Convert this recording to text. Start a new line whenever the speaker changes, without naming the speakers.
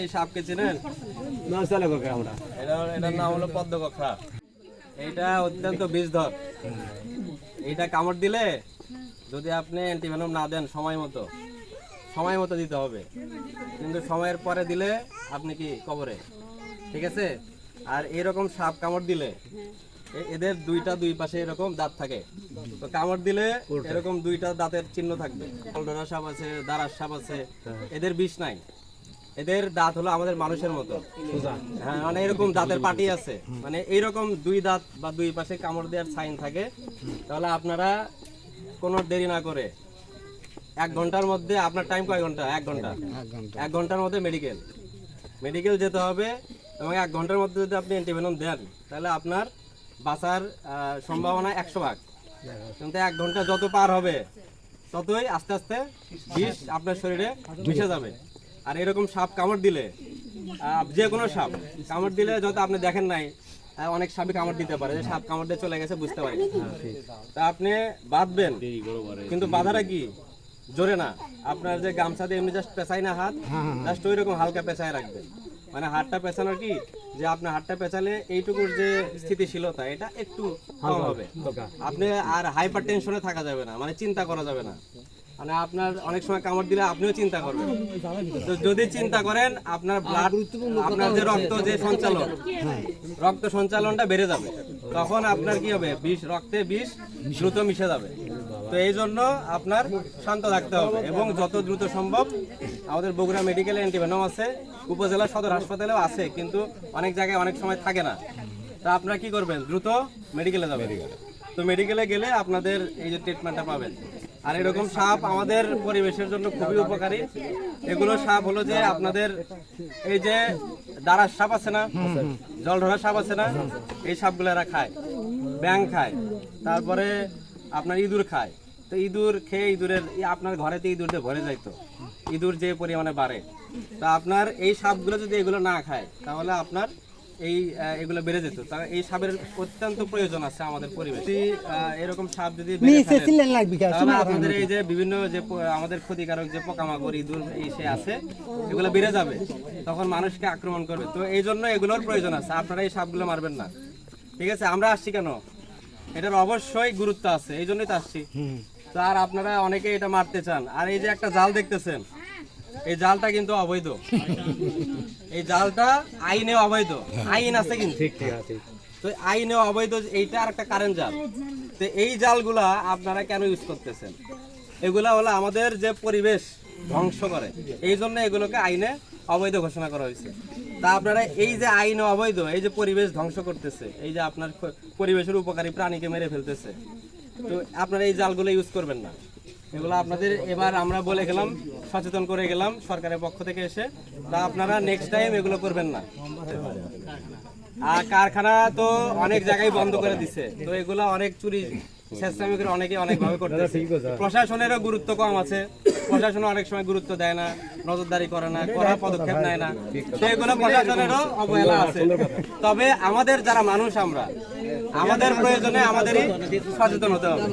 এই সাপকে চেনেন? এটার নাম হলো পদ্মকক্ষা। এইটা অত্যন্ত বিষধর। এইটা কামড় দিলে যদি আপনি অ্যান্টিভেনম না দেন সময় মতো দিতে হবে, কিন্তু সময়ের পরে দিলে আপনি কি কবরে। ঠিক আছে। আর এরকম সাপ কামড় দিলে এদের দুই পাশে এরকম দাঁত থাকে, তো কামড় দিলে এরকম দুইটা দাঁতের চিহ্ন থাকবে। কলডোরা সাপ আছে, দারাস সাপ আছে, এদের বিষ নাই। এদের দাঁত হলো আমাদের মানুষের মতো। হ্যাঁ, মানে এরকম দাঁতের পাটি আছে, মানে এইরকম দুই দাঁত বা দুই পাশে কামড় দেওয়ার সাইন থাকে। তাহলে আপনারা কোনো দেরি না করে 1 ঘন্টার মধ্যে, আপনার টাইম কয় ঘন্টা? 1 ঘন্টা। 1 ঘন্টার মধ্যে মেডিকেল যেতে হবে, এবং 1 ঘন্টার মধ্যে যদি আপনি অ্যান্টিভেনম দেন তাহলে আপনার বাঁচার সম্ভাবনা 100 ভাগ। কিন্তু 1 ঘন্টা যত পার হবে ততই আস্তে আস্তে বিষ আপনার শরীরে মিশে যাবে। আর এরকম সাপ কামড় দিলে, যে কোনো সাপ কামড় দিলে, যত আপনি দেখেন নাই অনেক সাপই কামড় দিতে পারে, যে সাপ কামড় দিয়ে চলে গেছে বুঝতে পারি, তা আপনি বাঁধবেন, কিন্তু বাঁধাটা কি জোরে না, আপনার যে গামছা দিয়ে এমনি জাস্ট পেঁচাই না হাত, জাস্ট ওই রকম হালকা পেঁচায় রাখবেন। মানে হাতটা পেঁচানোর কি, যে আপনার হাতটা পেঁচালে এইটুকুর যে স্থিতিশীলতা এটা একটু কম হবে। আপনি আর হাইপার টেনশনে থাকা যাবে না, মানে চিন্তা করা যাবে না। মানে আপনার অনেক সময় কামড় দিলে আপনিও চিন্তা করবেন, তো যদি চিন্তা করেন আপনার ব্লাড, আপনার যে রক্ত সঞ্চালনটা বেড়ে যাবে, তখন আপনার কি হবে, রক্তে বিষ দ্রুত মিশে যাবে। তো এই জন্য আপনার শান্ত থাকতে হবে, এবং যত দ্রুত সম্ভব আমাদের বগুড়া মেডিকেলে অ্যান্টিভেনম আছে, উপজেলা সদর হাসপাতালেও আছে, কিন্তু অনেক জায়গায় অনেক সময় থাকে না। তা আপনারা কি করবেন, দ্রুত মেডিকেলে যাবেন। তো মেডিকেলে গেলে আপনাদের এই যে ট্রিটমেন্টটা পাবেন। আর এরকম সাপ আমাদের পরিবেশের জন্য খুবই উপকারী। এগুলো সাপ হলো যে আপনাদের এই যে দারাস সাপ আছে না, জলঢোরা সাপ আছে না, এই সাপগুলো এরা খায়। ব্যাং খায়, তারপরে আপনার ইঁদুর খায়। তো ইঁদুর খেয়ে আপনার ঘরেতে ইঁদুর দিয়ে ভরে যাইতো, ইঁদুর যে পরিমাণে বাড়ে। তা আপনার এই সাপগুলো যদি এগুলো না খায় তাহলে আপনার এগুলো বেড়ে যেত। তারা এই সাপের অত্যন্ত প্রয়োজন আছে আমাদের পরিবেশে। এরকম সাপ যদি আপনাদের এই যে বিভিন্ন যে আমাদের ক্ষতিকারক যে পোকামাকড়, ইঁদুর সে আছে, এগুলো বেড়ে যাবে, তখন মানুষকে আক্রমণ করবে। তো এই জন্য এগুলোর প্রয়োজন আছে, আপনারা এই সাপগুলো মারবেন না। ঠিক আছে। আমরা আসছি কেন, এটার অবশ্যই গুরুত্ব আছে, এই জন্যই তো আসছি। তো আর আপনারা অনেকে এটা মারতে চান। আর এই যে একটা জাল দেখতেছেন, এই জালটা কিন্তু অবৈধ। এই জালটা আইনে অবৈধ, আইন আছে কিন্তু, তো আইনে অবৈধ। এইটা আর একটা কারেন্ট জাল। তো এই জালগুলা আপনারা কেন ইউজ করতেছেন? এগুলা হলো আমাদের যে পরিবেশ ধ্বংস করে, এই জন্য এগুলোকে আইনে অবৈধ ঘোষণা করা হয়েছে। তা আপনারা এই যে আইনে অবৈধ, এই যে পরিবেশ ধ্বংস করতেছে, এই যে আপনার পরিবেশের উপকারী প্রাণীকে মেরে ফেলতেছে, তো আপনারা এই জালগুলো ইউজ করবেন না। এগুলো আপনাদের এবার আমরা বলে গেলাম, সচেতন করে গেলাম সরকারের পক্ষ থেকে এসে, তা আপনারা নেক্সট টাইম এগুলো করবেন না। আর কারখানা তো অনেক জায়গায় বন্ধ করে দিছে, তো এগুলো অনেক চুরি স্বেচ্ছামিকের অনেকে অনেকভাবে করতেছে। প্রশাসনেরও গুরুত্ব কম আছে, প্রশাসন অনেক সময় গুরুত্ব দেয় না, নজরদারি করে না, কড়া পদক্ষেপ নেয় না, তো এগুলো প্রশাসনেরও অবহেলা আছে। তবে আমাদের যারা মানুষ, আমাদের প্রয়োজনে আমাদেরই সচেতন হতে হবে।